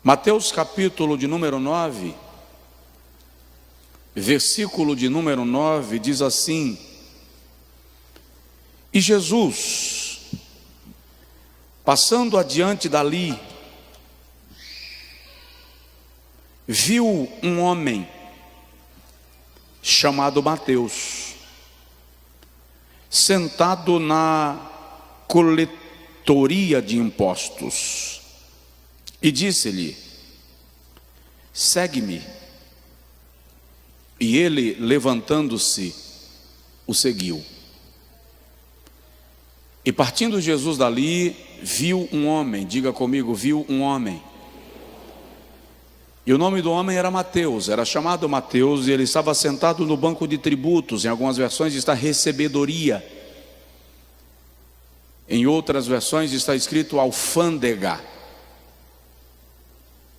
Mateus capítulo de número 9, versículo de número 9, diz assim: E Jesus, passando adiante dali, viu um homem chamado Mateus, sentado na coletoria de impostos, e disse-lhe: Segue-me. E ele, levantando-se, o seguiu. E partindo Jesus dali, viu um homem, diga comigo, viu um homem. E o nome do homem era Mateus, era chamado Mateus, e ele estava sentado no banco de tributos. Em algumas versões está recebedoria, em outras versões está escrito alfândega.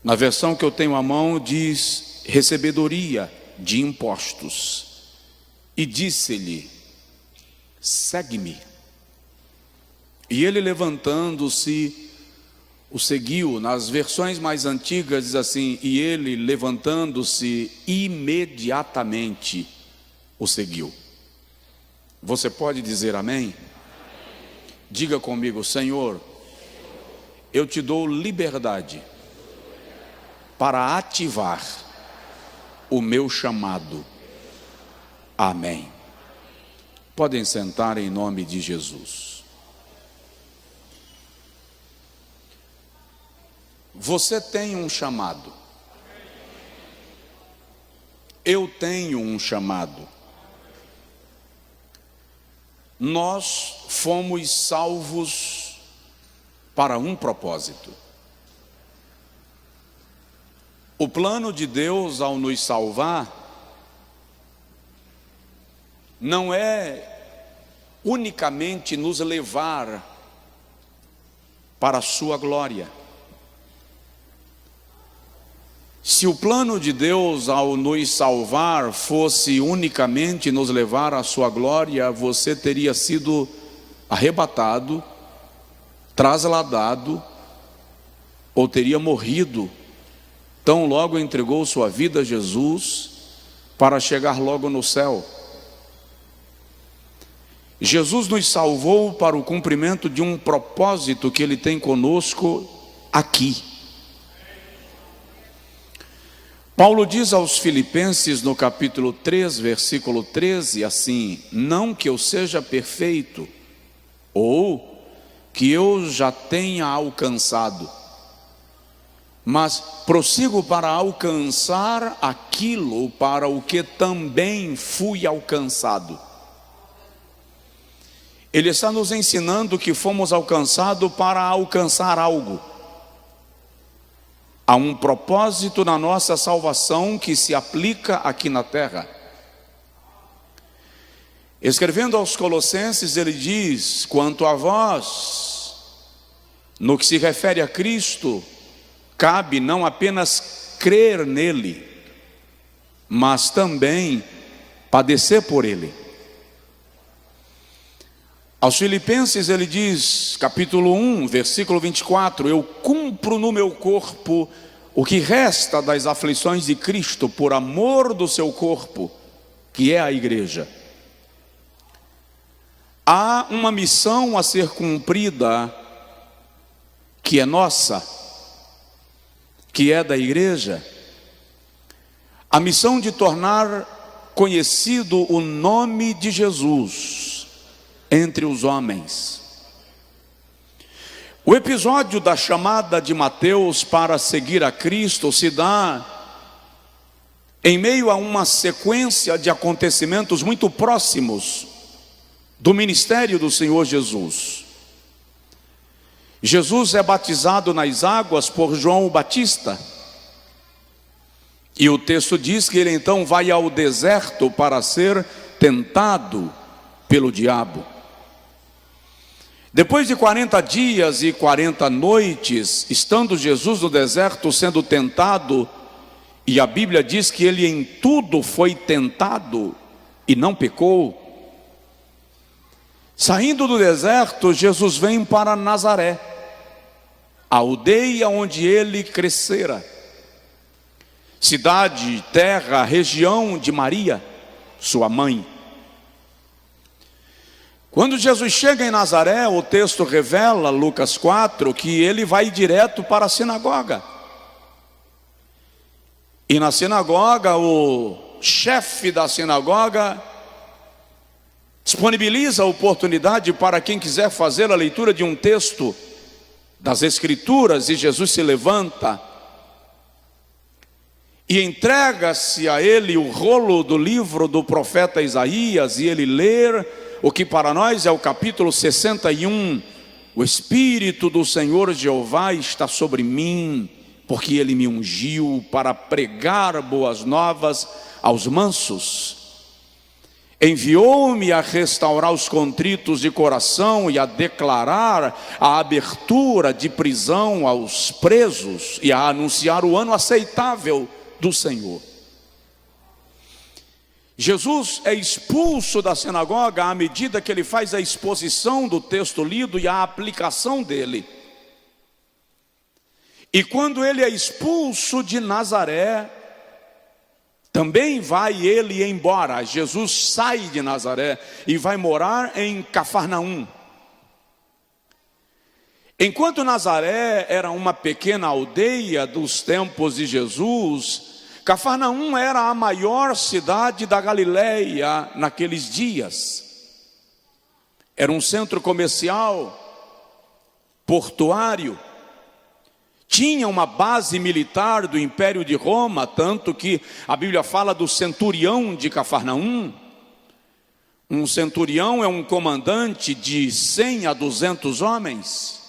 Na versão que eu tenho à mão diz recebedoria de impostos. E disse-lhe: Segue-me. E ele, levantando-se, o seguiu. Nas versões mais antigas diz assim: e ele, levantando-se, imediatamente o seguiu. Você pode dizer amém? Diga comigo: Senhor, eu te dou liberdade para ativar o meu chamado. Amém. Podem sentar em nome de Jesus. Você tem um chamado. Eu tenho um chamado. Nós fomos salvos para um propósito. O plano de Deus ao nos salvar não é unicamente nos levar para a sua glória. Se o plano de Deus ao nos salvar fosse unicamente nos levar à sua glória, você teria sido arrebatado, trasladado, ou teria morrido. Tão logo entregou sua vida a Jesus para chegar logo no céu. Jesus nos salvou para o cumprimento de um propósito que Ele tem conosco aqui. Paulo diz aos Filipenses no capítulo 3, versículo 13, assim: Não que eu seja perfeito, ou que eu já tenha alcançado, mas prossigo para alcançar aquilo para o que também fui alcançado. Ele está nos ensinando que fomos alcançados para alcançar algo. Há um propósito na nossa salvação que se aplica aqui na terra. Escrevendo aos Colossenses, ele diz: quanto a vós, no que se refere a Cristo, cabe não apenas crer nele, mas também padecer por ele. Aos Filipenses ele diz, capítulo 1, versículo 24: eu cumpro no meu corpo o que resta das aflições de Cristo, por amor do seu corpo, que é a igreja. Há uma missão a ser cumprida, que é nossa, que é da igreja, a missão de tornar conhecido o nome de Jesus entre os homens. O episódio da chamada de Mateus para seguir a Cristo se dá em meio a uma sequência de acontecimentos muito próximos do ministério do Senhor Jesus. Jesus é batizado nas águas por João o Batista, e o texto diz que ele então vai ao deserto para ser tentado pelo diabo. Depois de 40 dias e 40 noites, estando Jesus no deserto sendo tentado, e a Bíblia diz que ele em tudo foi tentado e não pecou. Saindo do deserto, Jesus vem para Nazaré, a aldeia onde ele crescera, cidade, terra, região de Maria, sua mãe. Quando Jesus chega em Nazaré, o texto revela, Lucas 4, que ele vai direto para a sinagoga. E na sinagoga, o chefe da sinagoga disponibiliza a oportunidade para quem quiser fazer a leitura de um texto das Escrituras, e Jesus se levanta e entrega-se a ele o rolo do livro do profeta Isaías, e ele lê o que para nós é o capítulo 61. O Espírito do Senhor Jeová está sobre mim, porque ele me ungiu para pregar boas novas aos mansos. Enviou-me a restaurar os contritos de coração e a declarar a abertura de prisão aos presos e a anunciar o ano aceitável do Senhor. Jesus é expulso da sinagoga à medida que ele faz a exposição do texto lido e a aplicação dele. E quando ele é expulso de Nazaré, também vai ele embora. Jesus sai de Nazaré e vai morar em Cafarnaum. Enquanto Nazaré era uma pequena aldeia dos tempos de Jesus, Cafarnaum era a maior cidade da Galileia naqueles dias. Era um centro comercial, portuário, tinha uma base militar do Império de Roma, tanto que a Bíblia fala do centurião de Cafarnaum. Um centurião é um comandante de 100 a 200 homens.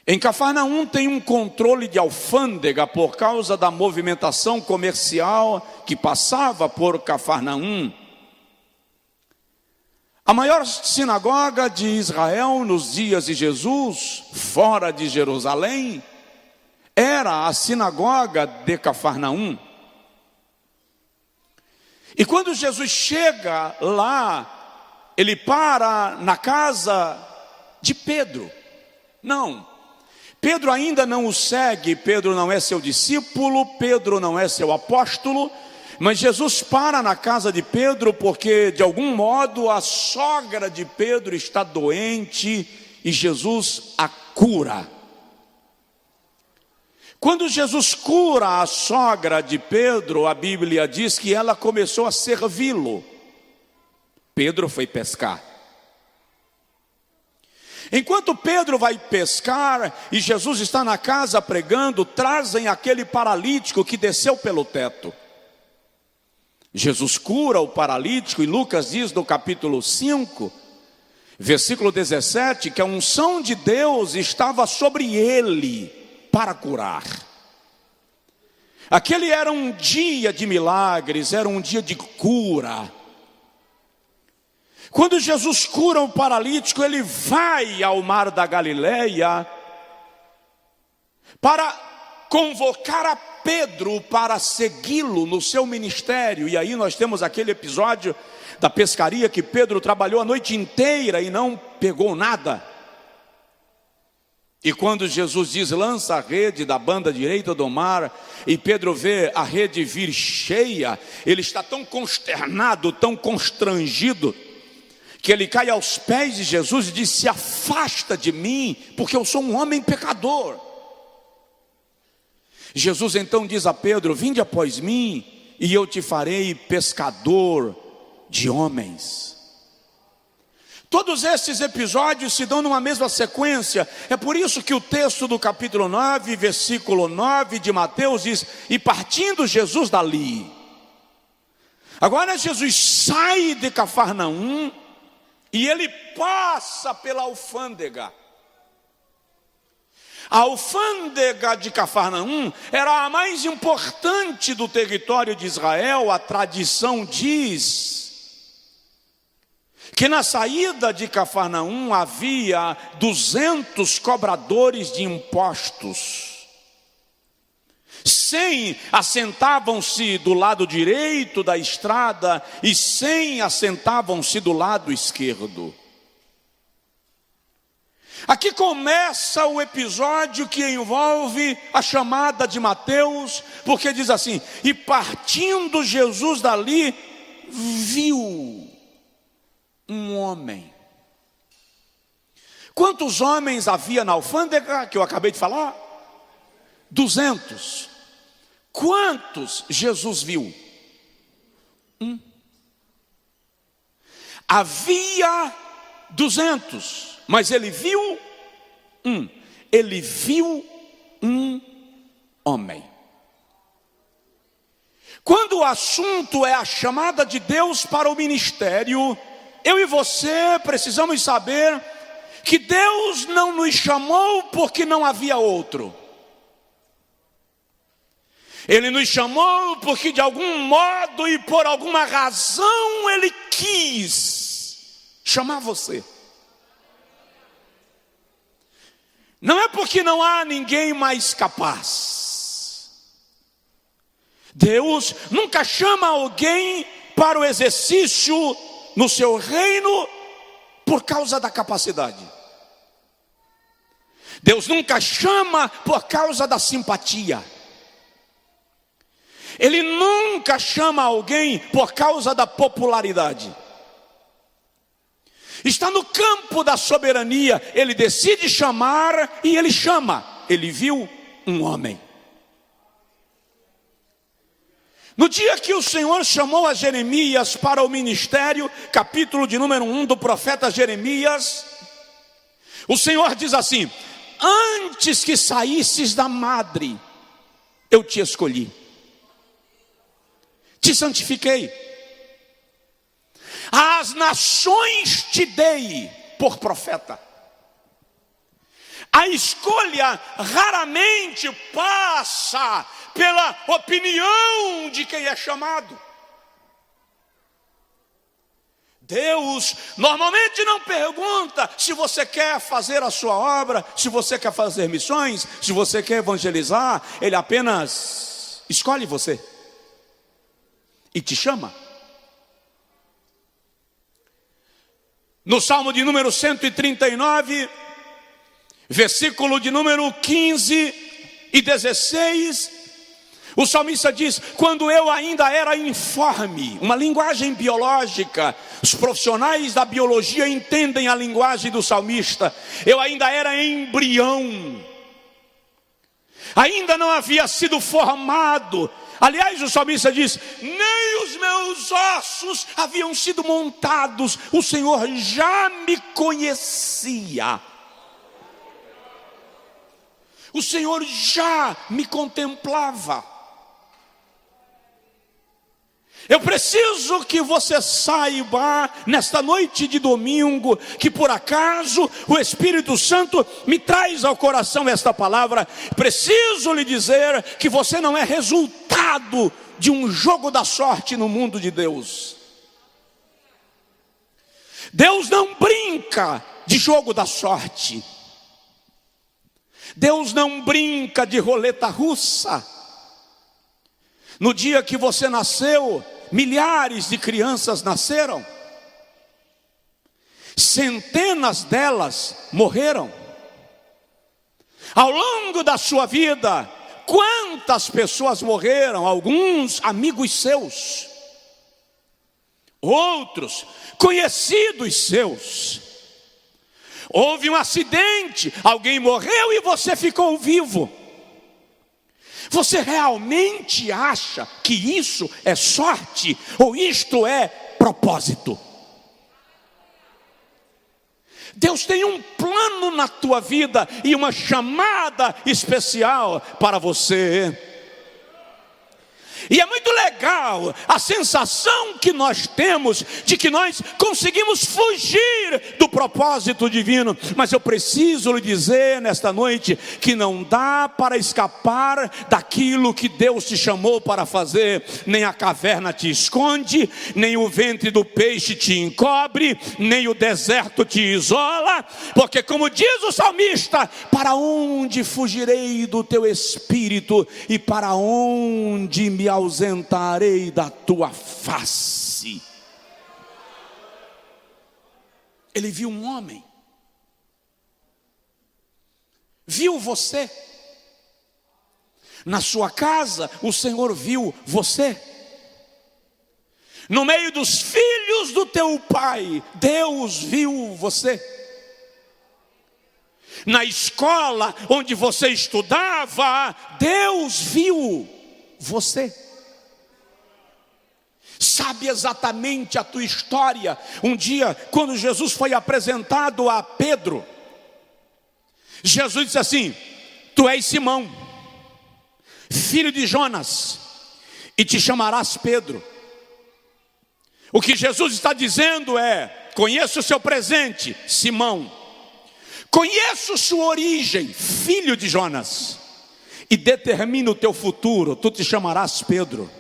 Em Cafarnaum tem um controle de alfândega por causa da movimentação comercial que passava por Cafarnaum. A maior sinagoga de Israel nos dias de Jesus, fora de Jerusalém, era a sinagoga de Cafarnaum. E quando Jesus chega lá, ele para na casa de Pedro. Não, Pedro ainda não o segue, Pedro não é seu discípulo, Pedro não é seu apóstolo, mas Jesus para na casa de Pedro porque, de algum modo, a sogra de Pedro está doente e Jesus a cura. Quando Jesus cura a sogra de Pedro, a Bíblia diz que ela começou a servi-lo. Pedro foi pescar. Enquanto Pedro vai pescar e Jesus está na casa pregando, trazem aquele paralítico que desceu pelo teto. Jesus cura o paralítico e Lucas diz no capítulo 5, versículo 17, que a unção de Deus estava sobre ele para curar. Aquele era um dia de milagres, era um dia de cura. Quando Jesus cura o paralítico, ele vai ao mar da Galileia para convocar a Pedro para segui-lo no seu ministério. E aí nós temos aquele episódio da pescaria que Pedro trabalhou a noite inteira e não pegou nada. E quando Jesus diz, lança a rede da banda direita do mar, e Pedro vê a rede vir cheia, ele está tão consternado, tão constrangido, que ele cai aos pés de Jesus e diz, se afasta de mim, porque eu sou um homem pecador. Jesus então diz a Pedro, vinde após mim, e eu te farei pescador de homens. Todos esses episódios se dão numa mesma sequência. É por isso que o texto do capítulo 9, versículo 9 de Mateus diz, e partindo Jesus dali. Agora Jesus sai de Cafarnaum e ele passa pela alfândega. A alfândega de Cafarnaum era a mais importante do território de Israel. A tradição diz que na saída de Cafarnaum havia 200 cobradores de impostos. 100 assentavam-se do lado direito da estrada e 100 assentavam-se do lado esquerdo. Aqui começa o episódio que envolve a chamada de Mateus, porque diz assim: e partindo Jesus dali, viu um homem. Quantos homens havia na alfândega que eu acabei de falar? 200. Quantos Jesus viu? Havia 200, mas ele viu Ele viu um homem. Quando o assunto é a chamada de Deus para o ministério, eu e você precisamos saber que Deus não nos chamou porque não havia outro. Ele nos chamou porque de algum modo e por alguma razão Ele quis chamar você. Não é porque não há ninguém mais capaz. Deus nunca chama alguém para o exercício no seu reino por causa da capacidade. Deus nunca chama por causa da simpatia. Ele nunca chama alguém por causa da popularidade. Está no campo da soberania. Ele decide chamar e ele chama. Ele viu um homem. No dia que o Senhor chamou a Jeremias para o ministério, capítulo de número 1 do profeta Jeremias, o Senhor diz assim: antes que saísses da madre, eu te escolhi, te santifiquei, às nações te dei por profeta. A escolha raramente passa pela opinião de quem é chamado. Deus normalmente não pergunta se você quer fazer a sua obra, se você quer fazer missões, se você quer evangelizar. Ele apenas escolhe você e te chama. No Salmo de número 139, versículo de número 15 e 16, o salmista diz: quando eu ainda era informe, uma linguagem biológica, os profissionais da biologia entendem a linguagem do salmista. Eu ainda era embrião, ainda não havia sido formado. Aliás, o salmista diz: nem os meus ossos haviam sido montados, o Senhor já me conhecia. O Senhor já me contemplava. Eu preciso que você saiba, nesta noite de domingo, que por acaso o Espírito Santo me traz ao coração esta palavra. Preciso lhe dizer que você não é resultado de um jogo da sorte no mundo de Deus. Deus não brinca de jogo da sorte. Deus não brinca de roleta russa. No dia que você nasceu, milhares de crianças nasceram. Centenas delas morreram. Ao longo da sua vida, quantas pessoas morreram? Alguns amigos seus, outros conhecidos seus. Houve um acidente, alguém morreu e você ficou vivo. Você realmente acha que isso é sorte ou isto é propósito? Deus tem um plano na tua vida e uma chamada especial para você. E é muito legal a sensação que nós temos de que nós conseguimos fugir do propósito divino. Mas eu preciso lhe dizer nesta noite que não dá para escapar daquilo que Deus te chamou para fazer. Nem a caverna te esconde, nem o ventre do peixe te encobre, nem o deserto te isola. Porque como diz o salmista: para onde fugirei do teu espírito e para onde me ausentarei da tua face? Ele viu um homem. viu você. Na sua casa, o Senhor viu você. No meio dos filhos do teu pai, Deus viu você. Na escola onde você estudava, Deus viu você. Sabe exatamente a tua história. Um dia, quando Jesus foi apresentado a Pedro, Jesus disse assim: tu és Simão, filho de Jonas, e te chamarás Pedro. O que Jesus está dizendo é: conheço o seu presente, Simão, conheço sua origem, filho de Jonas, e determino o teu futuro, tu te chamarás Pedro.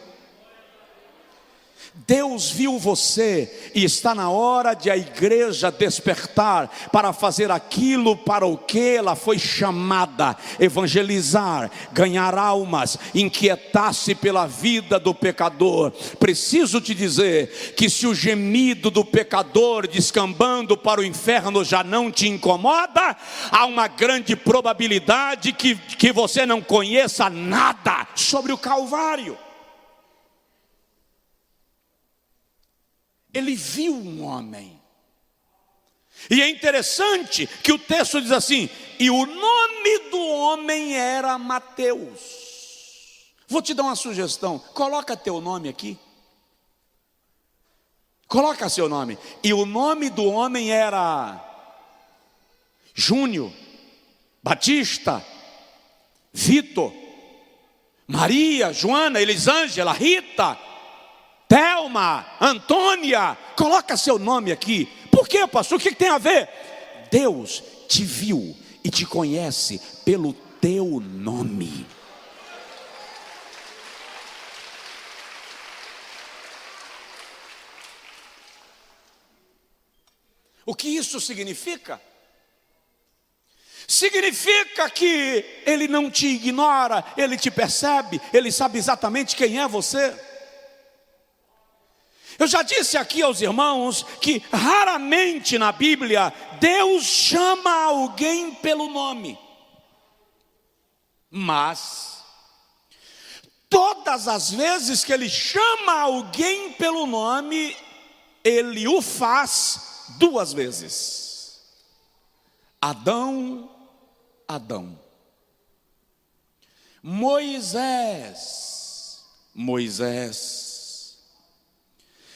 Deus viu você e está na hora de a igreja despertar para fazer aquilo para o que ela foi chamada: evangelizar, ganhar almas, inquietar-se pela vida do pecador. Preciso te dizer que se o gemido do pecador descambando para o inferno já não te incomoda, há uma grande probabilidade que você não conheça nada sobre o Calvário. Ele viu um homem. E é interessante que o texto diz assim: e o nome do homem era Mateus. Vou te dar uma sugestão: coloca teu nome aqui. Coloca seu nome. E o nome do homem era Júnior, Batista, Vitor, Maria, Joana, Elisângela, Rita, Thelma, Antônia. Coloca seu nome aqui. Por quê, pastor? O que tem a ver? Deus te viu e te conhece pelo teu nome. O que isso significa? Significa que Ele não te ignora, Ele te percebe, Ele sabe exatamente quem é você. Eu já disse aqui aos irmãos que raramente na Bíblia Deus chama alguém pelo nome. Mas todas as vezes que Ele chama alguém pelo nome, Ele o faz duas vezes. Adão, Adão. Moisés, Moisés.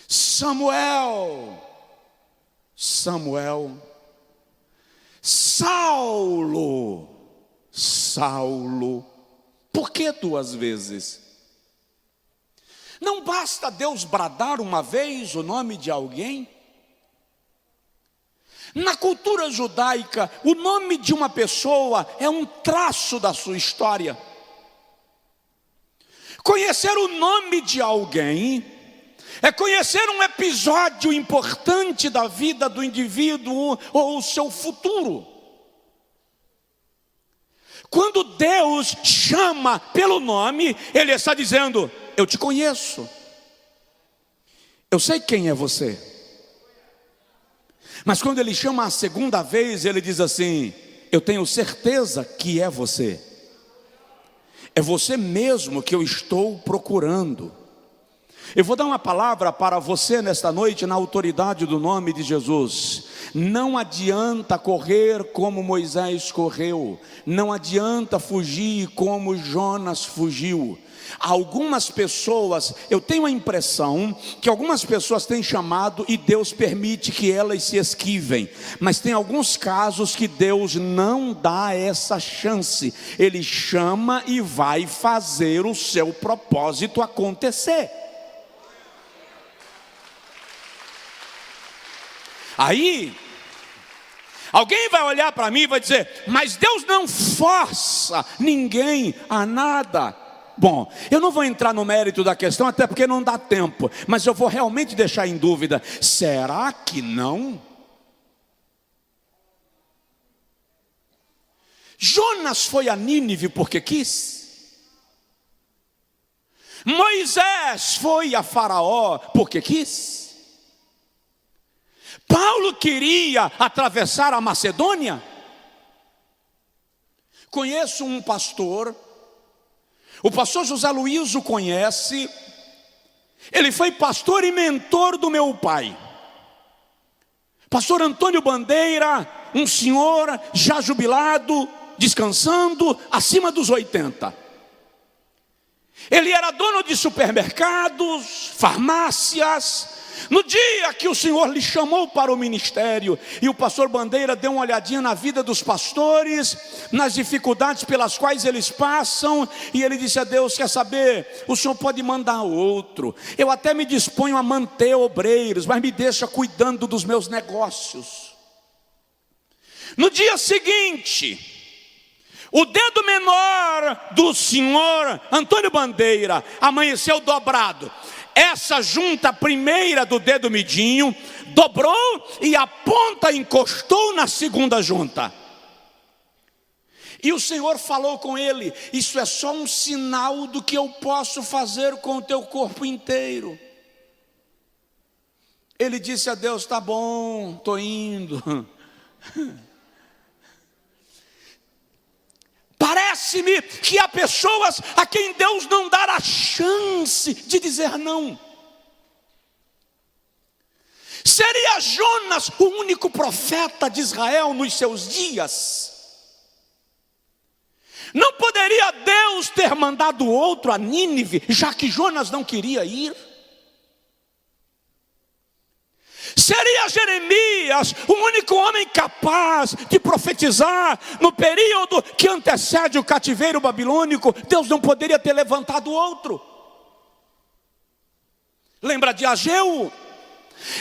Samuel, Samuel. Saulo, Saulo. Por que duas vezes? Não basta Deus bradar uma vez o nome de alguém? Na cultura judaica, o nome de uma pessoa é um traço da sua história. Conhecer o nome de alguém é conhecer um episódio importante da vida do indivíduo ou o seu futuro. Quando Deus chama pelo nome, Ele está dizendo: eu te conheço, eu sei quem é você. Mas quando Ele chama a segunda vez, Ele diz assim: eu tenho certeza que é você. É você mesmo que eu estou procurando. Eu vou dar uma palavra para você nesta noite na autoridade do nome de Jesus. Não adianta correr como Moisés correu. Não adianta fugir como Jonas fugiu. Algumas pessoas, eu tenho a impressão que algumas pessoas têm chamado e Deus permite que elas se esquivem. Mas tem alguns casos que Deus não dá essa chance. Ele chama e vai fazer o seu propósito acontecer. Aí, alguém vai olhar para mim e vai dizer: mas Deus não força ninguém a nada. Bom, eu não vou entrar no mérito da questão, até porque não dá tempo. Mas eu vou realmente deixar em dúvida: será que não? Jonas foi a Nínive porque quis. Moisés foi a Faraó porque quis. Paulo queria atravessar a Macedônia. Conheço um pastor, o pastor José Luiz o conhece, ele foi pastor e mentor do meu pai. Pastor Antônio Bandeira, um senhor já jubilado, descansando, acima dos 80. Ele era dono de supermercados, farmácias. No dia que o Senhor lhe chamou para o ministério, e o pastor Bandeira deu uma olhadinha na vida dos pastores, nas dificuldades pelas quais eles passam, e ele disse a Deus: quer saber, o Senhor pode mandar outro, eu até me disponho a manter obreiros, mas me deixa cuidando dos meus negócios. No dia seguinte, o dedo menor do senhor Antônio Bandeira amanheceu dobrado. Essa junta primeira do dedo midinho dobrou e a ponta encostou na segunda junta. E o Senhor falou com ele: isso é só um sinal do que eu posso fazer com o teu corpo inteiro. Ele disse a Deus: tá bom, estou indo. Parece-me que há pessoas a quem Deus não dá a chance de dizer não. Seria Jonas o único profeta de Israel nos seus dias? Não poderia Deus ter mandado outro a Nínive, já que Jonas não queria ir? Seria Jeremias o único homem capaz de profetizar no período que antecede o cativeiro babilônico? Deus não poderia ter levantado outro. Lembra de Ageu?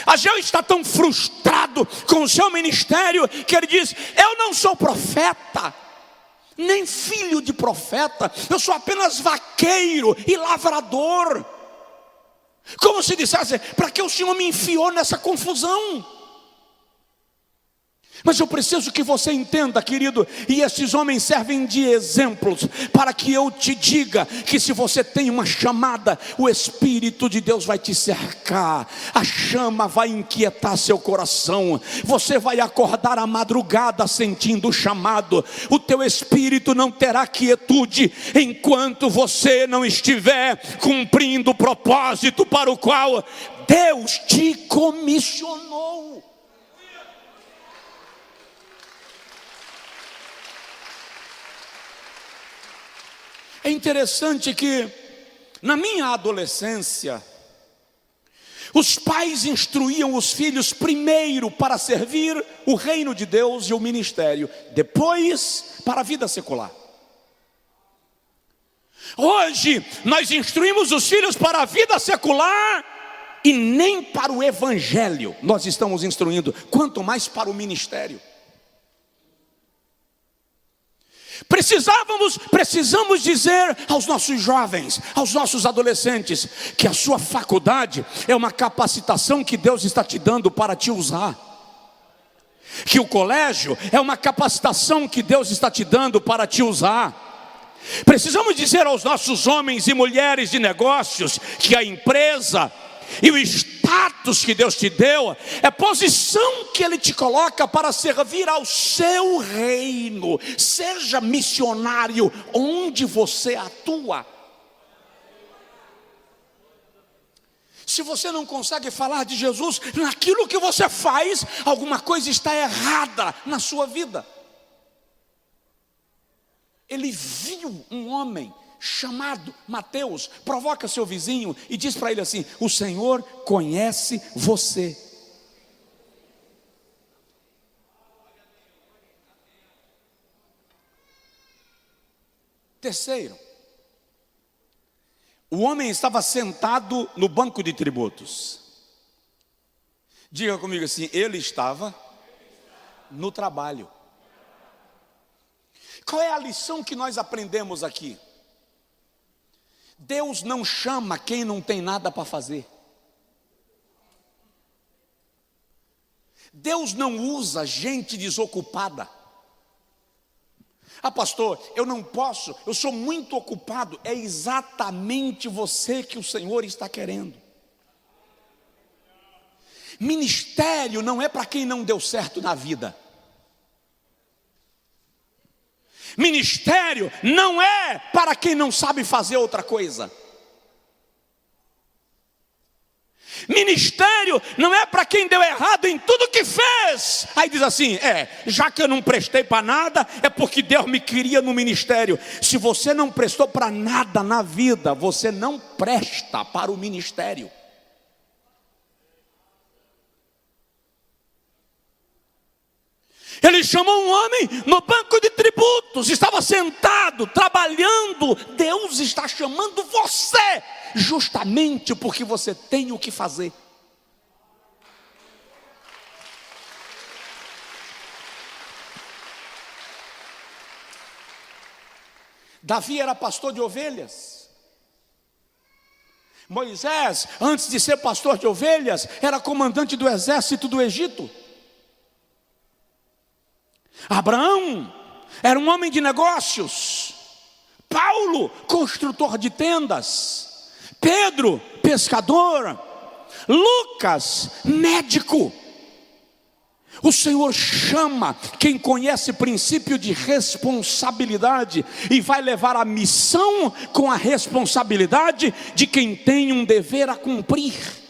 Ageu está tão frustrado com o seu ministério que ele diz: eu não sou profeta, nem filho de profeta, eu sou apenas vaqueiro e lavrador. Como se dissesse: para que o Senhor me enfiou nessa confusão? Mas eu preciso que você entenda, querido, e esses homens servem de exemplos para que eu te diga que se você tem uma chamada, o Espírito de Deus vai te cercar, a chama vai inquietar seu coração, você vai acordar à madrugada sentindo o chamado, o teu espírito não terá quietude enquanto você não estiver cumprindo o propósito para o qual Deus te comissionou. É interessante que, na minha adolescência, os pais instruíam os filhos primeiro para servir o reino de Deus e o ministério, depois para a vida secular. Hoje, nós instruímos os filhos para a vida secular e nem para o evangelho nós estamos instruindo, quanto mais para o ministério. Precisamos dizer aos nossos jovens, aos nossos adolescentes, que a sua faculdade é uma capacitação que Deus está te dando para te usar. Que o colégio é uma capacitação que Deus está te dando para te usar. Precisamos dizer aos nossos homens e mulheres de negócios que a empresa e o status que Deus te deu é posição que Ele te coloca para servir ao seu reino. Seja missionário onde você atua. Se você não consegue falar de Jesus naquilo que você faz, alguma coisa está errada na sua vida. Ele viu um homem chamado Mateus, provoca seu vizinho e diz para ele assim: o Senhor conhece você. Terceiro, o homem estava sentado no banco de tributos. Diga comigo assim: ele estava no trabalho. Qual é a lição que nós aprendemos aqui? Deus não chama quem não tem nada para fazer. Deus não usa gente desocupada. Ah, pastor, eu não posso, eu sou muito ocupado. É exatamente você que o Senhor está querendo. Ministério não é para quem não deu certo na vida. Ministério não é para quem não sabe fazer outra coisa. Ministério não é para quem deu errado em tudo que fez. Aí diz assim, já que eu não prestei para nada, é porque Deus me queria no ministério. Se você não prestou para nada na vida, você não presta para o ministério. Ele chamou um homem no banco de tributos, estava sentado, trabalhando. Deus está chamando você, justamente porque você tem o que fazer. Davi era pastor de ovelhas. Moisés, antes de ser pastor de ovelhas, era comandante do exército do Egito. Abraão era um homem de negócios. Paulo, construtor de tendas. Pedro, pescador. Lucas, médico. O Senhor chama quem conhece o princípio de responsabilidade e vai levar a missão com a responsabilidade de quem tem um dever a cumprir.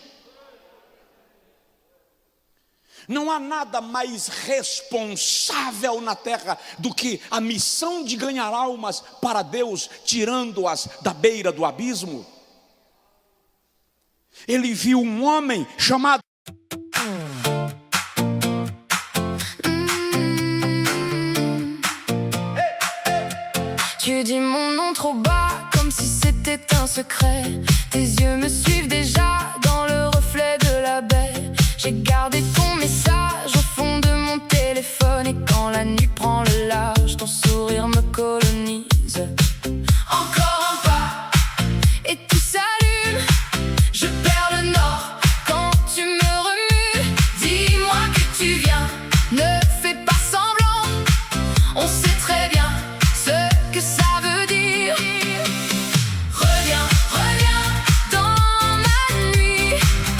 Não há nada mais responsável na terra do que a missão de ganhar almas para Deus, tirando-as da beira do abismo. Ele viu um homem chamado Tu dis mon nom trop bas, comme si c'était un secret. Tes yeux me suivent déjà dans le reflet de la baie. J'ai gardé ton message au fond de mon téléphone. Et quand la nuit prend le large, ton sourire me colonise. Encore un pas, et tout s'allume. Je perds le nord quand tu me remues. Dis-moi que tu viens, ne fais pas semblant. On sait très bien ce que ça veut dire. Reviens, reviens dans ma nuit.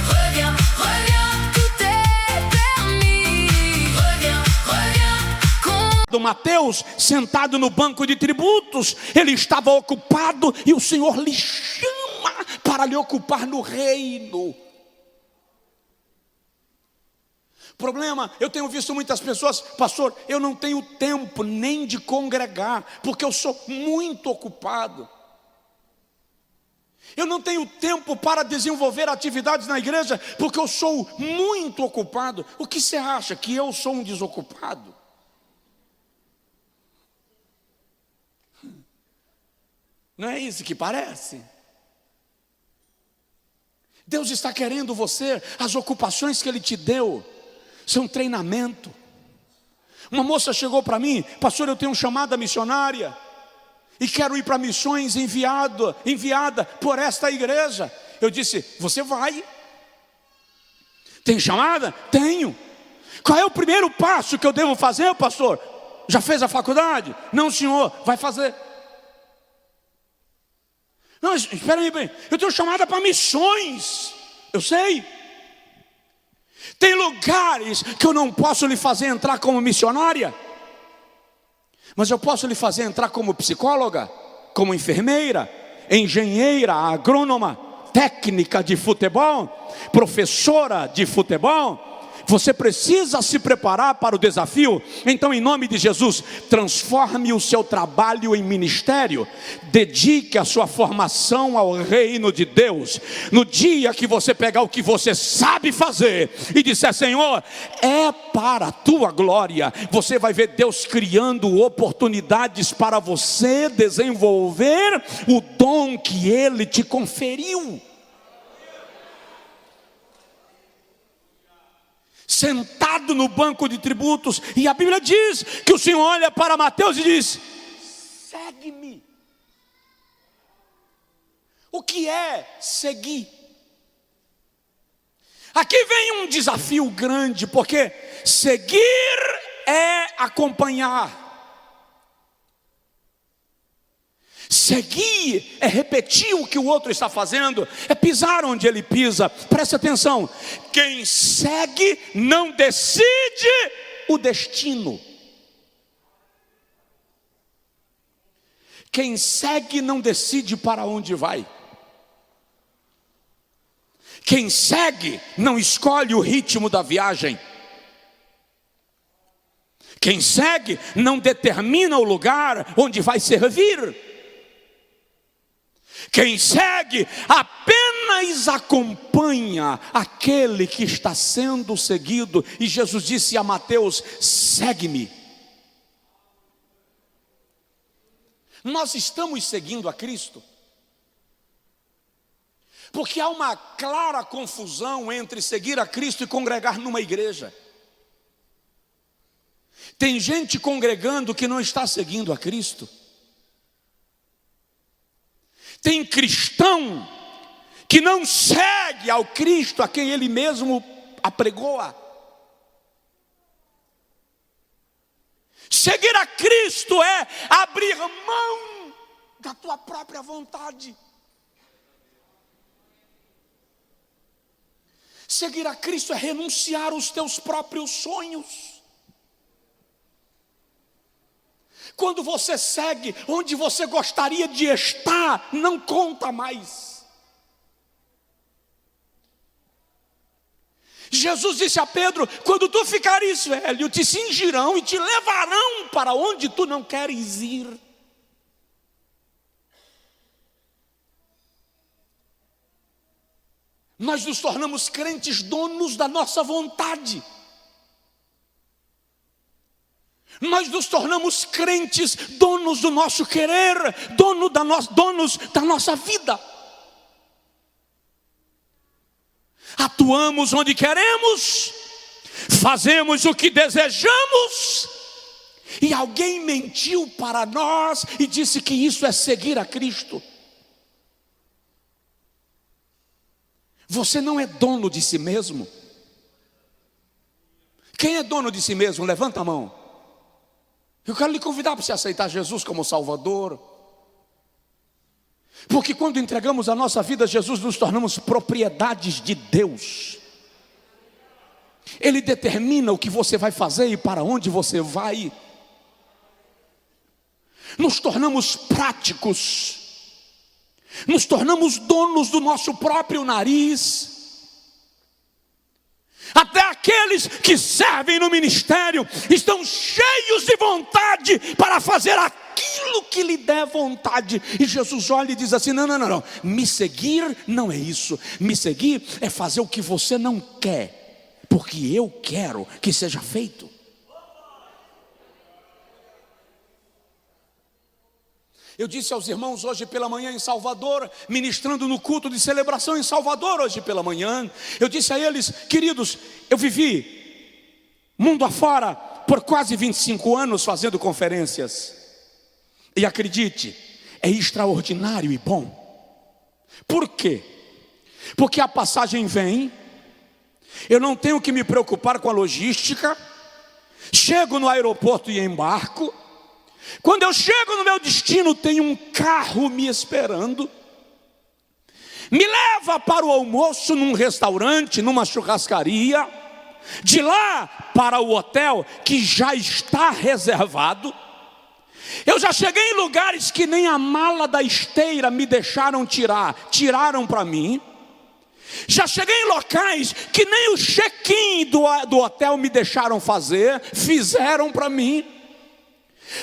Reviens, reviens, tout est permis. Reviens, reviens. do Mateus, sentado no banco de tributos. Ele estava ocupado e o Senhor lhe chama para lhe ocupar no reino. Problema, eu tenho visto muitas pessoas, pastor, eu não tenho tempo nem de congregar, porque eu sou muito ocupado. Eu não tenho tempo para desenvolver atividades na igreja, porque eu sou muito ocupado. O que você acha, que eu sou um desocupado? Não é isso que parece? Deus está querendo você, as ocupações que Ele te deu são treinamento. Uma moça chegou para mim, pastor, eu tenho uma chamada missionária e quero ir para missões enviada por esta igreja. Eu disse, você vai? Tem chamada? Tenho. Qual é o primeiro passo que eu devo fazer, pastor? Já fez a faculdade? Não, senhor, vai fazer. Não, espera aí, bem, eu tenho chamada para missões. Eu sei. Tem lugares que eu não posso lhe fazer entrar como missionária, mas eu posso lhe fazer entrar como psicóloga, como enfermeira, engenheira, agrônoma, técnica de futebol, professora de futebol. Você precisa se preparar para o desafio. Então, em nome de Jesus, transforme o seu trabalho em ministério. Dedique a sua formação ao reino de Deus. No dia que você pegar o que você sabe fazer e disser, Senhor, é para a tua glória, você vai ver Deus criando oportunidades para você desenvolver o dom que Ele te conferiu. Sentado no banco de tributos, e a Bíblia diz que o Senhor olha para Mateus e diz, segue-me. O que é seguir? Aqui vem um desafio grande, porque seguir é acompanhar. Seguir é repetir o que o outro está fazendo, é pisar onde ele pisa. Preste atenção, quem segue não decide o destino. Quem segue não decide para onde vai. Quem segue não escolhe o ritmo da viagem. Quem segue não determina o lugar onde vai servir. Quem segue apenas acompanha aquele que está sendo seguido. E Jesus disse a Mateus: segue-me. Nós estamos seguindo a Cristo, porque há uma clara confusão entre seguir a Cristo e congregar numa igreja. Tem gente congregando que não está seguindo a Cristo. Tem cristão que não segue ao Cristo a quem ele mesmo apregoa. Seguir a Cristo é abrir mão da tua própria vontade. Seguir a Cristo é renunciar aos teus próprios sonhos. Quando você segue onde você gostaria de estar, não conta mais. Jesus disse a Pedro: quando tu ficares velho, te cingirão e te levarão para onde tu não queres ir. Nós nos tornamos crentes donos da nossa vontade. Nós nos tornamos crentes donos do nosso querer, donos da nossa vida. Atuamos onde queremos, fazemos o que desejamos, e alguém mentiu para nós e disse que isso é seguir a Cristo. Você não é dono de si mesmo. Quem é dono de si mesmo? Levanta a mão. Eu quero lhe convidar para você aceitar Jesus como Salvador. Porque quando entregamos a nossa vida a Jesus, nos tornamos propriedades de Deus. Ele determina o que você vai fazer e para onde você vai. Nos tornamos práticos. Nos tornamos donos do nosso próprio nariz. Até aqueles que servem no ministério estão cheios de vontade para fazer aquilo que lhe der vontade. E Jesus olha e diz assim: não. Me seguir não é isso. Me seguir é fazer o que você não quer, porque eu quero que seja feito. Eu disse aos irmãos hoje pela manhã em Salvador, ministrando no culto de celebração em Salvador hoje pela manhã, eu disse a eles: queridos, eu vivi mundo afora por quase 25 anos fazendo conferências. E acredite, é extraordinário e bom. Por quê? Porque a passagem vem, eu não tenho que me preocupar com a logística, chego no aeroporto e embarco. Quando eu chego no meu destino, tem um carro me esperando, me leva para o almoço num restaurante, numa churrascaria, de lá para o hotel que já está reservado. Eu já cheguei em lugares que nem a mala da esteira me deixaram tirar, tiraram para mim. Já cheguei em locais que nem o check-in do hotel me deixaram fazer, fizeram para mim.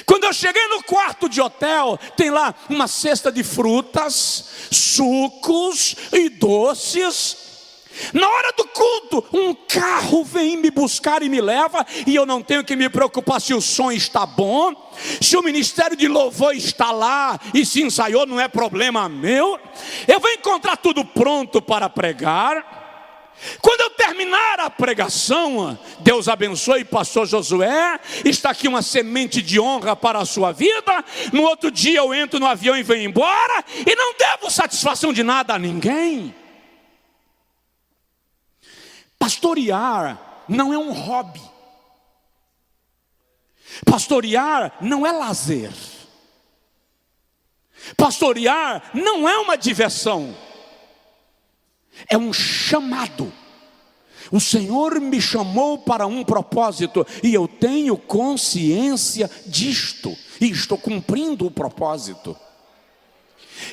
Quando eu cheguei no quarto de hotel, tem lá uma cesta de frutas, sucos e doces. Na hora do culto, um carro vem me buscar e me leva, e eu não tenho que me preocupar se o som está bom, se o ministério de louvor está lá e se ensaiou, não é problema meu. Eu vou encontrar tudo pronto para pregar. Quando eu terminar a pregação, Deus abençoe pastor Josué, está aqui uma semente de honra para a sua vida. No outro dia eu entro no avião e venho embora, e não devo satisfação de nada a ninguém. Pastorear não é um hobby. Pastorear não é lazer. Pastorear não é uma diversão. É um chamado O Senhor me chamou para um propósito e eu tenho consciência disto, e estou cumprindo o propósito.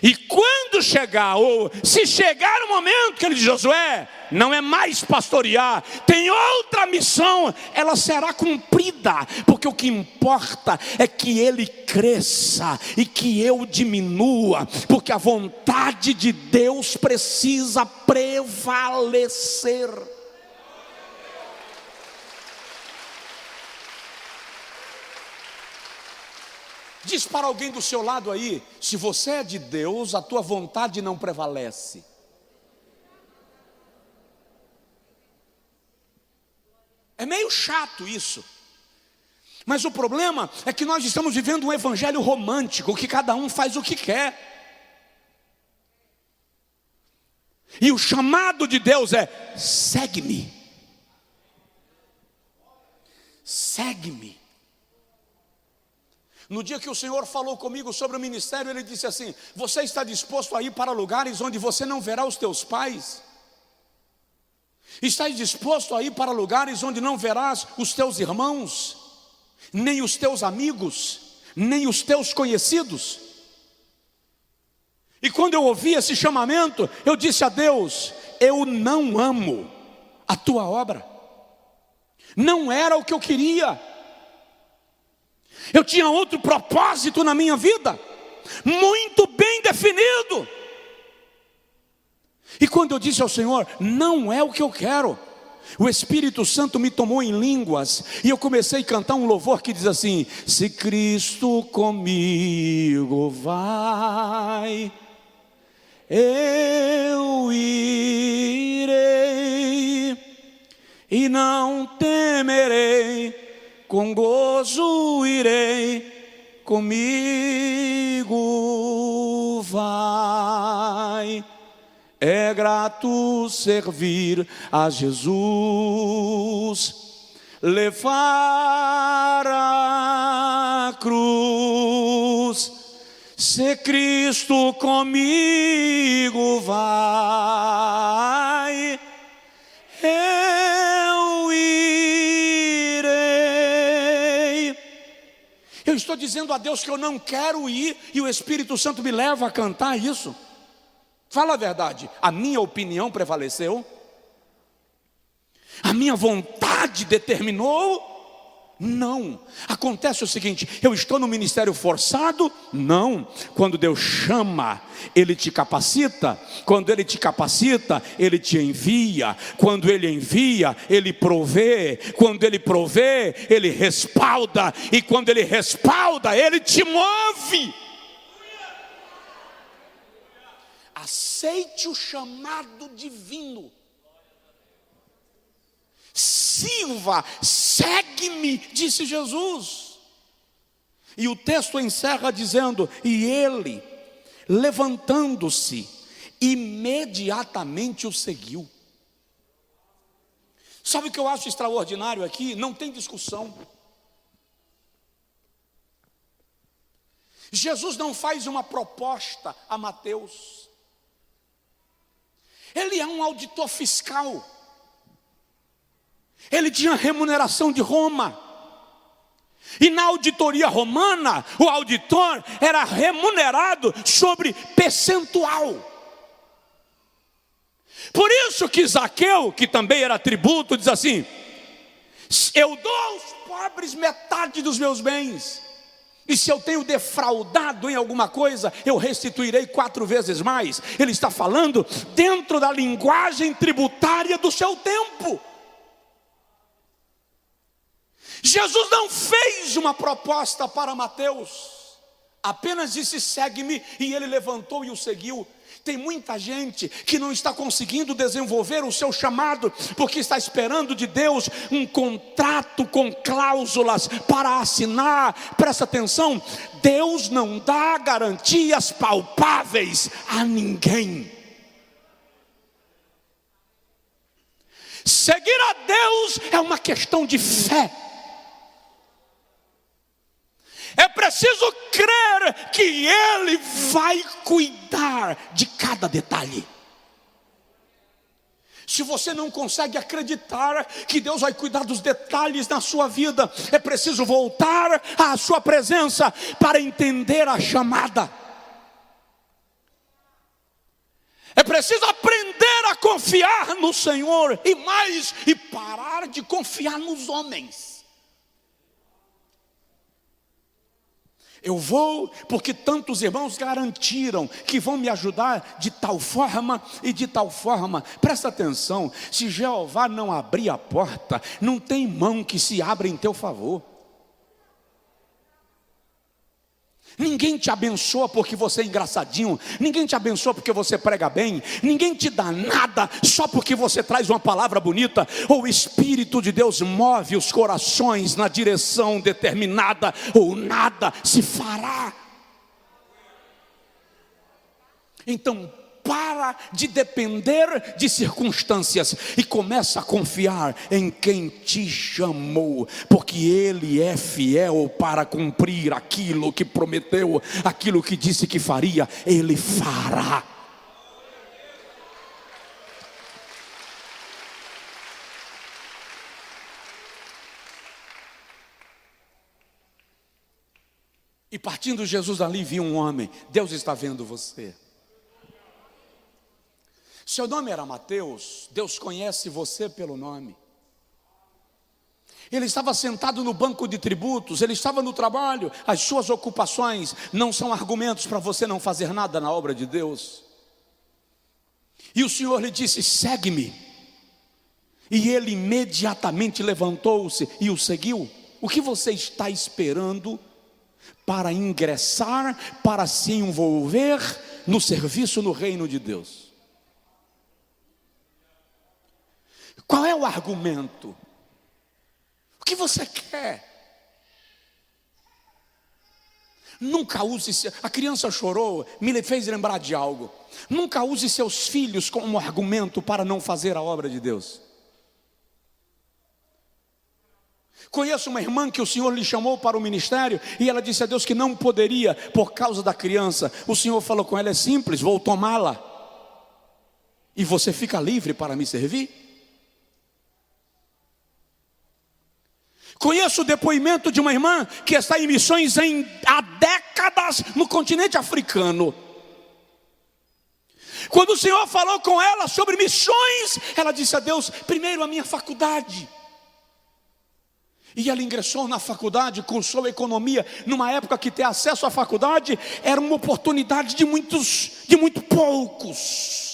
E quando chegar, ou se chegar o momento que ele diz: Josué, não é mais pastorear, tem outra missão, ela será cumprida, porque o que importa é que ele cresça e que eu diminua, porque a vontade de Deus precisa prevalecer. Diz para alguém do seu lado aí: se você é de Deus, a tua vontade não prevalece. É meio chato isso, mas o problema é que nós estamos vivendo um evangelho romântico, que cada um faz o que quer. E o chamado de Deus é: segue-me, segue-me. No dia que o Senhor falou comigo sobre o ministério, Ele disse assim: você está disposto a ir para lugares onde você não verá os teus pais? Estás disposto a ir para lugares onde não verás os teus irmãos, nem os teus amigos, nem os teus conhecidos? E quando eu ouvi esse chamamento, eu disse a Deus: eu não amo a tua obra, não era o que eu queria. Eu tinha outro propósito na minha vida, muito bem definido. E quando eu disse ao Senhor: não é o que eu quero, o Espírito Santo me tomou em línguas, e eu comecei a cantar um louvor que diz assim: se Cristo comigo vai, eu irei, e não temerei, com gozo irei, comigo vai. É grato servir a Jesus, levar a cruz. Se Cristo comigo vai, eu irei. Eu estou dizendo a Deus que eu não quero ir, e o Espírito Santo me leva a cantar isso. Fala a verdade, a minha opinião prevaleceu? A minha vontade determinou? Não. Acontece o seguinte: eu estou no ministério forçado? Não. Quando Deus chama, Ele te capacita. Quando Ele te capacita, Ele te envia. Quando Ele envia, Ele provê. Quando Ele provê, Ele respalda. E quando Ele respalda, Ele te move. Aceite o chamado divino. Sirva, segue-me, disse Jesus. E o texto encerra dizendo: e ele, levantando-se, imediatamente o seguiu. Sabe o que eu acho extraordinário aqui? Não tem discussão. Jesus não faz uma proposta a Mateus. Ele é um auditor fiscal. Ele tinha remuneração de Roma. E na auditoria romana, o auditor era remunerado sobre percentual. Por isso que Zaqueu, que também era tributo, diz assim: eu dou aos pobres metade dos meus bens, e se eu tenho defraudado em alguma coisa, eu restituirei 4 vezes mais. Ele está falando dentro da linguagem tributária do seu tempo. Jesus não fez uma proposta para Mateus, apenas disse: segue-me, e ele levantou e o seguiu. Tem muita gente que não está conseguindo desenvolver o seu chamado, porque está esperando de Deus um contrato com cláusulas para assinar. Presta atenção, Deus não dá garantias palpáveis a ninguém. Seguir a Deus é uma questão de fé. É preciso crer que Ele vai cuidar de cada detalhe. Se você não consegue acreditar que Deus vai cuidar dos detalhes na sua vida, é preciso voltar à sua presença para entender a chamada. É preciso aprender a confiar no Senhor e parar de confiar nos homens. Eu vou porque tantos irmãos garantiram que vão me ajudar de tal forma e de tal forma. Presta atenção, se Jeová não abrir a porta, não tem mão que se abra em teu favor. Ninguém te abençoa porque você é engraçadinho, ninguém te abençoa porque você prega bem, ninguém te dá nada só porque você traz uma palavra bonita, ou o Espírito de Deus move os corações na direção determinada, ou nada se fará. Então, para de depender de circunstâncias e começa a confiar em quem te chamou, porque Ele é fiel para cumprir aquilo que prometeu, aquilo que disse que faria, Ele fará. E partindo Jesus dali, viu um homem. Deus está vendo você. Seu nome era Mateus. Deus conhece você pelo nome. Ele estava sentado no banco de tributos, ele estava no trabalho. As suas ocupações não são argumentos para você não fazer nada na obra de Deus. E o Senhor lhe disse: segue-me. E ele imediatamente levantou-se e o seguiu. O que você está esperando para ingressar, para se envolver no serviço no reino de Deus? Qual é o argumento? O que você quer? Nunca use, a criança chorou, me fez lembrar de algo. Nunca use seus filhos como argumento para não fazer a obra de Deus. Conheço uma irmã que o Senhor lhe chamou para o ministério e ela disse a Deus que não poderia por causa da criança. O Senhor falou com ela: é simples, vou tomá-la e você fica livre para me servir. Conheço o depoimento de uma irmã que está em missões há décadas no continente africano. Quando o Senhor falou com ela sobre missões, ela disse a Deus: primeiro a minha faculdade. E ela ingressou na faculdade, cursou economia, numa época que ter acesso à faculdade era uma oportunidade de muito poucos.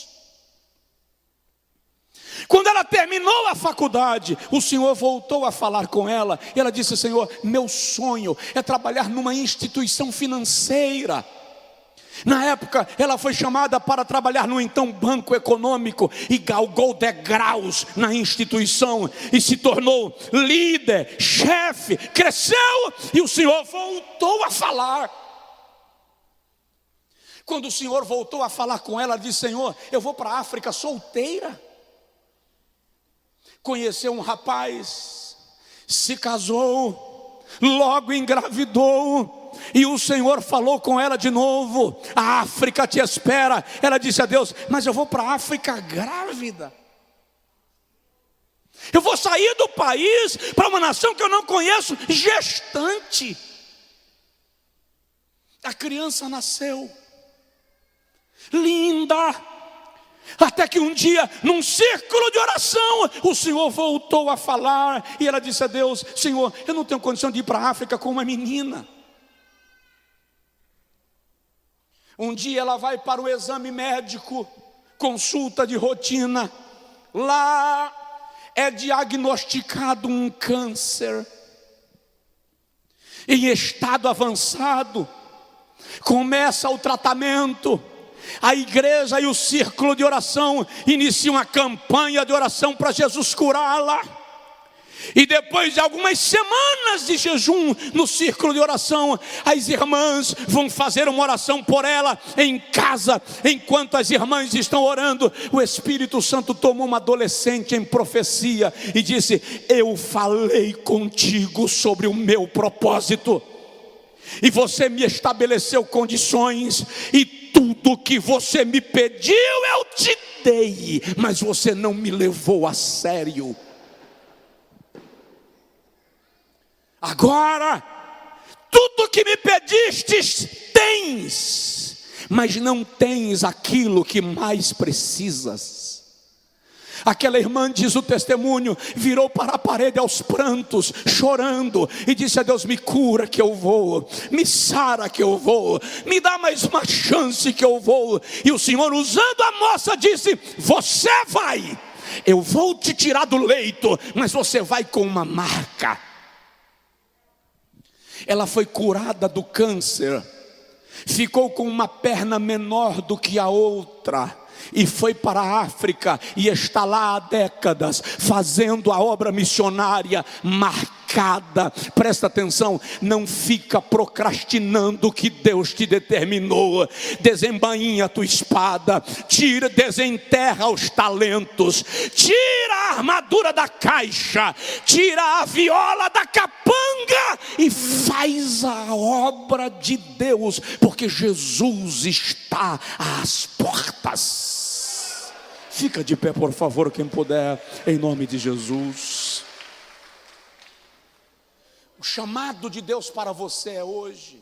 Quando ela terminou a faculdade, o Senhor voltou a falar com ela. E ela disse: Senhor, meu sonho é trabalhar numa instituição financeira. Na época, ela foi chamada para trabalhar no então Banco Econômico e galgou degraus na instituição e se tornou líder, chefe, cresceu e o Senhor voltou a falar. Quando o Senhor voltou a falar com ela, ela disse: Senhor, eu vou para a África solteira. Conheceu um rapaz, se casou, logo engravidou, e o Senhor falou com ela de novo: a África te espera. Ela disse a Deus: mas eu vou para a África grávida. Eu vou sair do país para uma nação que eu não conheço, gestante. A criança nasceu, linda. Até que um dia, num círculo de oração, o Senhor voltou a falar. E ela disse a Deus: Senhor, eu não tenho condição de ir para a África com uma menina. Um dia ela vai para o exame médico, consulta de rotina. Lá é diagnosticado um câncer em estado avançado. Começa o tratamento. A igreja e o círculo de oração iniciam uma campanha de oração para Jesus curá-la. E depois de algumas semanas de jejum no círculo de oração, as irmãs vão fazer uma oração por ela em casa. Enquanto as irmãs estão orando, o Espírito Santo tomou uma adolescente em profecia e disse: eu falei contigo sobre o meu propósito, e você me estabeleceu condições, e tudo tudo que você me pediu eu te dei, mas você não me levou a sério. Agora, tudo que me pedistes tens, mas não tens aquilo que mais precisas. Aquela irmã, diz o testemunho, virou para a parede aos prantos, chorando, e disse a Deus: me cura que eu vou, me sara que eu vou, me dá mais uma chance que eu vou. E o Senhor, usando a moça, disse: você vai, eu vou te tirar do leito, mas você vai com uma marca. Ela foi curada do câncer, ficou com uma perna menor do que a outra, e foi para a África, e está lá há décadas, fazendo a obra missionária marcada. Presta atenção, não fica procrastinando o que Deus te determinou. Desembainha a tua espada, desenterra os talentos, tira a armadura da caixa, tira a viola da capanga e faz a obra de Deus, porque Jesus está às portas. Fica de pé, por favor, quem puder, em nome de Jesus. O chamado de Deus para você é hoje.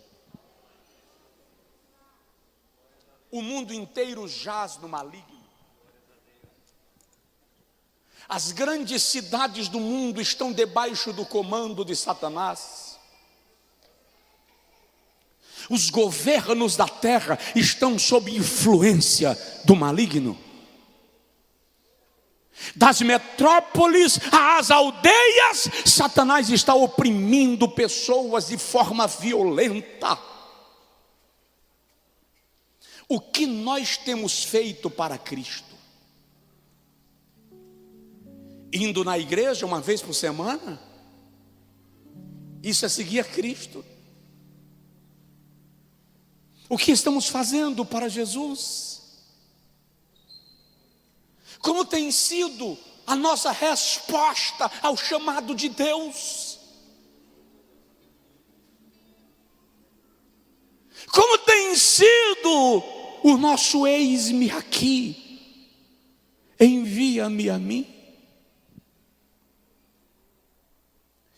O mundo inteiro jaz no maligno. As grandes cidades do mundo estão debaixo do comando de Satanás. Os governos da terra estão sob influência do maligno. Das metrópoles às aldeias, Satanás está oprimindo pessoas de forma violenta. O que nós temos feito para Cristo? Indo na igreja uma vez por semana? Isso é seguir a Cristo. O que estamos fazendo para Jesus? Como tem sido a nossa resposta ao chamado de Deus? Como tem sido o nosso eis-me aqui, envia-me a mim?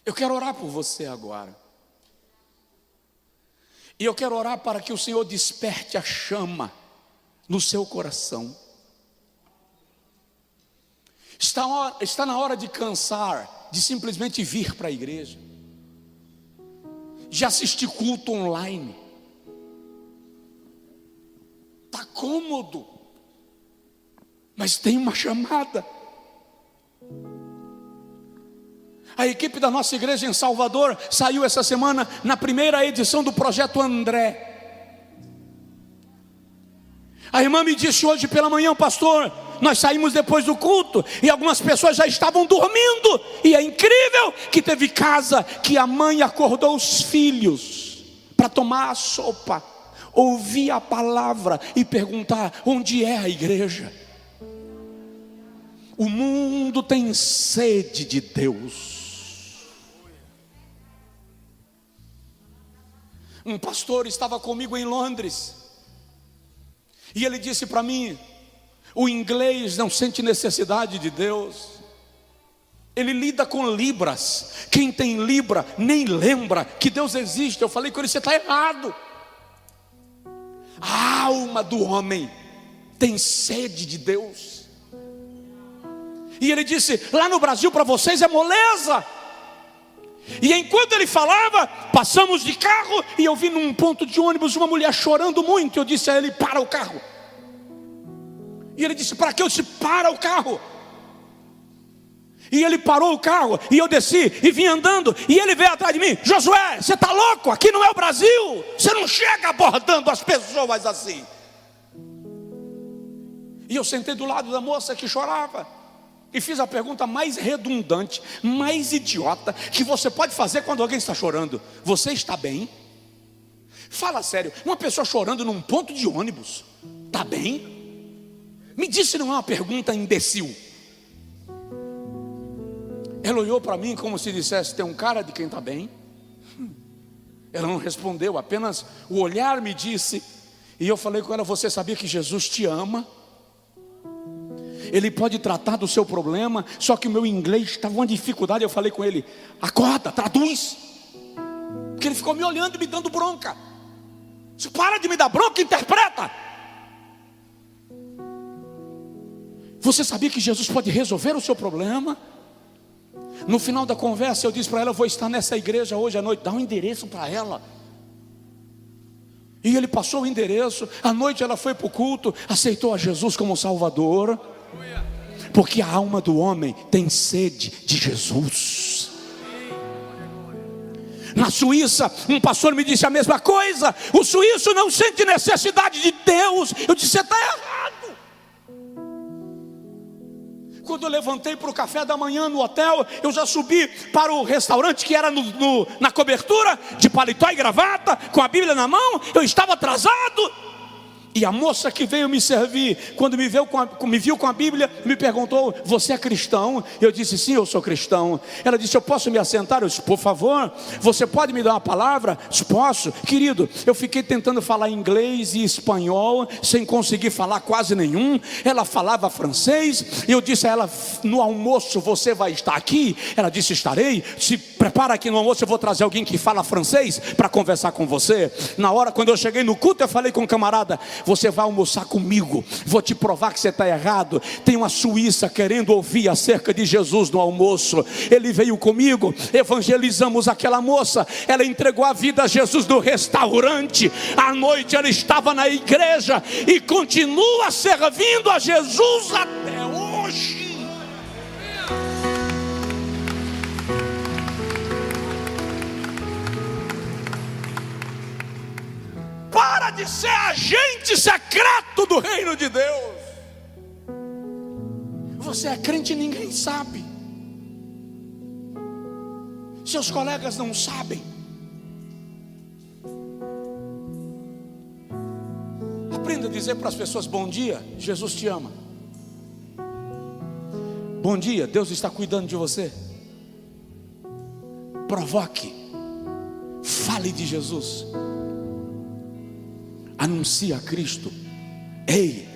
Eu quero orar por você agora. E eu quero orar para que o Senhor desperte a chama no seu coração. Está na hora de cansar de simplesmente vir para a igreja, de assistir culto online. Está cômodo, mas tem uma chamada. A equipe da nossa igreja em Salvador saiu essa semana na primeira edição do Projeto André. A irmã me disse hoje pela manhã: pastor, nós saímos depois do culto e algumas pessoas já estavam dormindo. E é incrível que teve casa que a mãe acordou os filhos para tomar a sopa, ouvir a palavra e perguntar: onde é a igreja? O mundo tem sede de Deus. Um pastor estava comigo em Londres e ele disse para mim: o inglês não sente necessidade de Deus, ele lida com libras. Quem tem libra nem lembra que Deus existe. Eu falei com ele: você está errado. A alma do homem tem sede de Deus. E ele disse: lá no Brasil para vocês é moleza. E enquanto ele falava, passamos de carro e eu vi num ponto de ônibus uma mulher chorando muito. Eu disse a ele: para o carro. E ele disse: para que? Eu disse: para o carro. E ele parou o carro e eu desci e vim andando. E ele veio atrás de mim: Josué, você está louco? Aqui não é o Brasil. Você não chega abordando as pessoas assim. E eu sentei do lado da moça que chorava e fiz a pergunta mais redundante, mais idiota que você pode fazer quando alguém está chorando: você está bem? Fala sério, uma pessoa chorando num ponto de ônibus, está bem? Me diz se não é uma pergunta imbecil. Ela olhou para mim como se dissesse: tem um cara de quem está bem? Ela não respondeu, apenas o olhar me disse E eu falei com ela: você sabia que Jesus te ama? Ele pode tratar do seu problema. Só que o meu inglês estava uma dificuldade. Eu falei com ele: acorda, traduz. Porque ele ficou me olhando e me dando bronca. Se para de me dar bronca, interpreta. Você sabia que Jesus pode resolver o seu problema? No final da conversa eu disse para ela: eu vou estar nessa igreja hoje à noite. Dá um endereço para ela. E ele passou o endereço. À noite ela foi para o culto, aceitou a Jesus como Salvador. Porque a alma do homem tem sede de Jesus. Na Suíça, um pastor me disse a mesma coisa. O suíço não sente necessidade de Deus. Eu disse: você está errado. Quando eu levantei para o café da manhã no hotel, eu já subi para o restaurante que era na cobertura, de paletó e gravata, com a Bíblia na mão. Eu estava atrasado. E a moça que veio me servir, quando me viu com a Bíblia, me perguntou: você é cristão? Eu disse: sim, eu sou cristão. Ela disse: eu posso me assentar? Eu disse: por favor, você pode me dar uma palavra? Eu disse: posso. Querido, eu fiquei tentando falar inglês e espanhol, sem conseguir falar quase nenhum. Ela falava francês. Eu disse a ela: no almoço você vai estar aqui? Ela disse: estarei. Se prepara aqui no almoço, eu vou trazer alguém que fala francês para conversar com você. Na hora, quando eu cheguei no culto, eu falei com o camarada: você vai almoçar comigo, vou te provar que você está errado. Tem uma suíça querendo ouvir acerca de Jesus no almoço. Ele veio comigo, evangelizamos aquela moça. Ela entregou a vida a Jesus no restaurante. À noite ela estava na igreja e continua servindo a Jesus até hoje. Para de ser agente secreto do reino de Deus. Você é crente e ninguém sabe. Seus colegas não sabem. Aprenda a dizer para as pessoas: bom dia, Jesus te ama. Bom dia, Deus está cuidando de você. Provoque. Fale de Jesus. Anuncia a Cristo. Ei,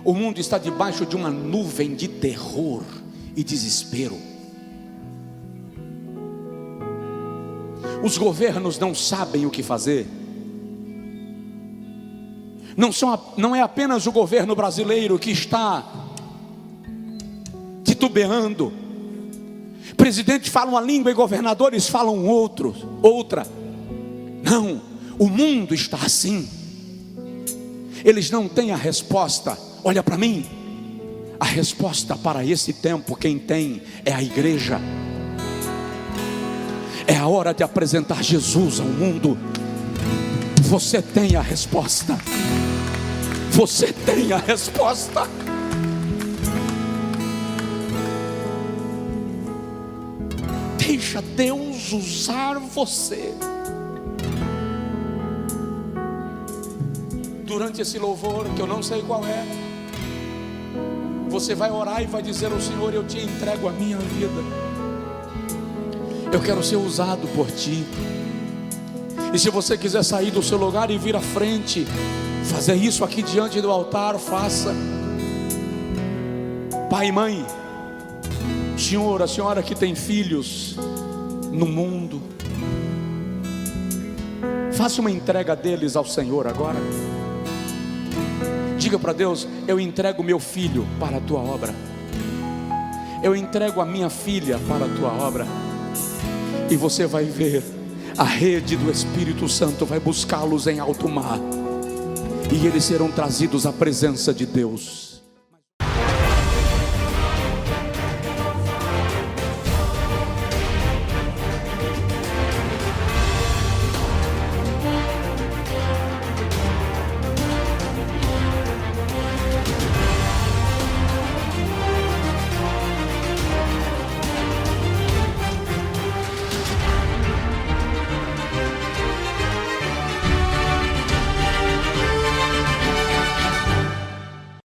o mundo está debaixo de uma nuvem de terror e desespero. Os governos não sabem o que fazer. Não é apenas o governo brasileiro que está titubeando. Presidentes falam uma língua e governadores falam outra. Não, o mundo está assim. Eles não têm a resposta. Olha para mim. A resposta para esse tempo quem tem é a igreja. É a hora de apresentar Jesus ao mundo. Você tem a resposta. Você tem a resposta. Deixa Deus usar você. Durante esse louvor, que eu não sei qual é, você vai orar e vai dizer ao Senhor: eu te entrego a minha vida. Eu quero ser usado por ti. E se você quiser sair do seu lugar e vir à frente, fazer isso aqui diante do altar, faça. Pai e mãe, Senhor, a senhora que tem filhos no mundo, faça uma entrega deles ao Senhor agora. Diga para Deus: eu entrego meu filho para a tua obra. Eu entrego a minha filha para a tua obra. E você vai ver, a rede do Espírito Santo vai buscá-los em alto mar. E eles serão trazidos à presença de Deus.